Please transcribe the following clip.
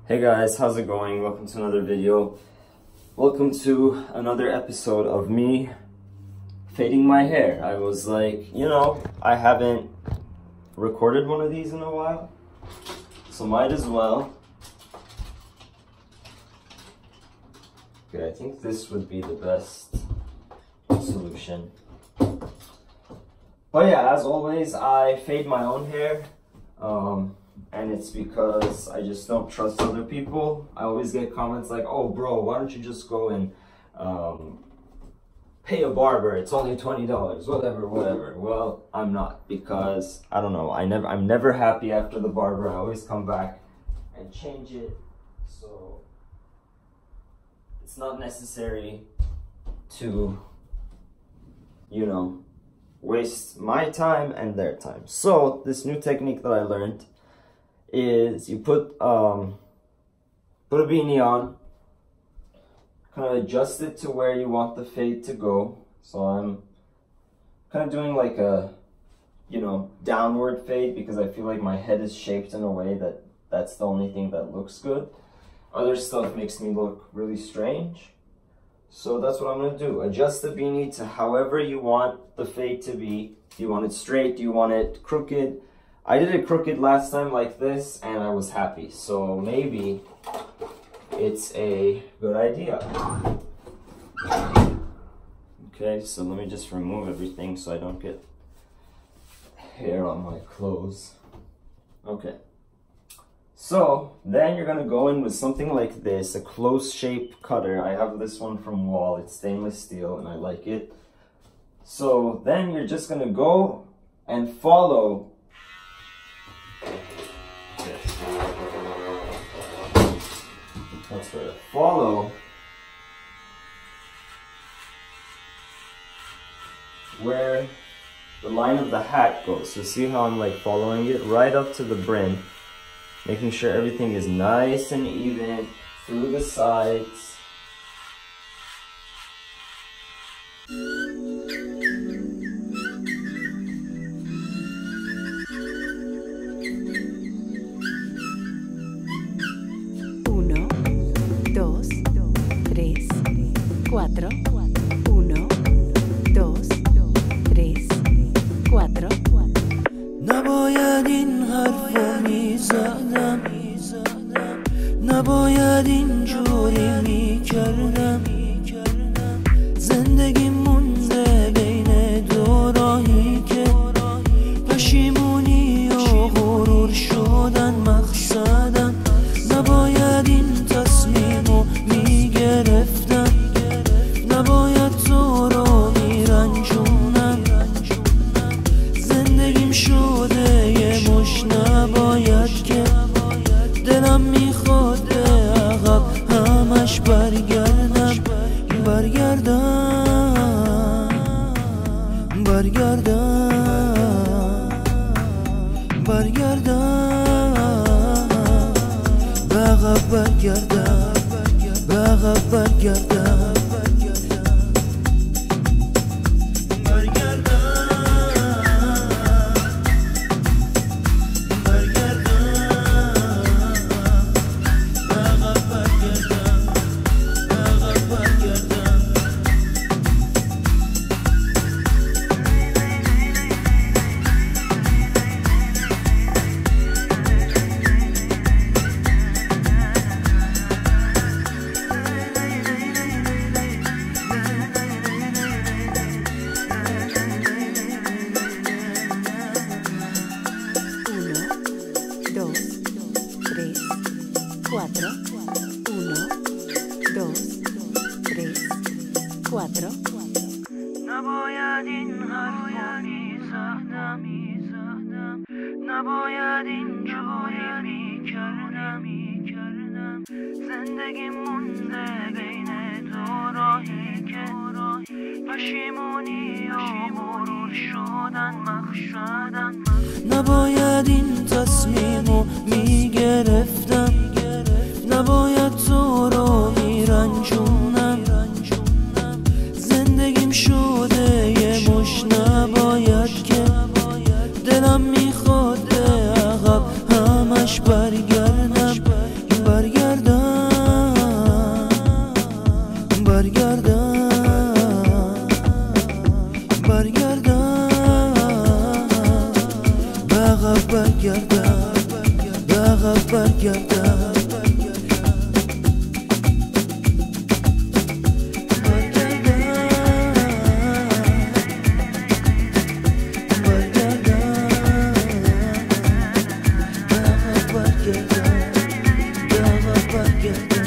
Hey guys, how's it going? Welcome to another video. Welcome to another episode of me fading my hair. I was like, I haven't recorded one of these in a while, so might as well. Okay, I think this would be the best solution. But yeah, as always, I fade my own hair. And it's because I just don't trust other people. I always get comments like, oh bro, why don't you just go and pay a barber, it's only $20, whatever. Well, I'm not, because I don't know, I'm never happy after the barber. I always come back and change it, so it's not necessary to, waste my time and their time. So this new technique that I learned is you put a beanie on, kind of adjust it to where you want the fade to go. So I'm kind of doing like a downward fade, because I feel like my head is shaped in a way that that's the only thing that looks good. Other stuff makes me look really strange. So that's what I'm going to do. Adjust the beanie to however you want the fade to be. Do you want it straight? Do you want it crooked? I did it crooked last time like this and I was happy. So maybe it's a good idea. Okay, so let me just remove everything so I don't get hair on my clothes. Okay. So then you're gonna go in with something like this, a close shape cutter. I have this one from Wall, it's stainless steel and I like it. So then you're just gonna go and follow this. That's right. Follow where the line of the hat goes. So see how I'm like following it right up to the brim, making sure everything is nice and even through the sides. نباید این حرفو میزدم، نباید اینجوری میکردم. زندگی مونده بین دو راهی که پشیمونی و غرور شدن مقصدم. نباید این تصمیمو میگرفتم، نباید تو رو میرنجونم. زندگیم شده یه مش نباید که دلم میخواد به عقب همش برگردم. به عقب برگردم. نباید این حرفو میزدم، نباید اینجوری میکردم. زندگی مونده بین دو راهی که پشیمونی و غرور شدن مقصدم. نباید این تصمیمو میگرفتم، نباید تو رو میرنجونم. زندگیم شده یه مش نباید که دلم میخواد به عقب همش برگردم. عقب برگردم Yeah.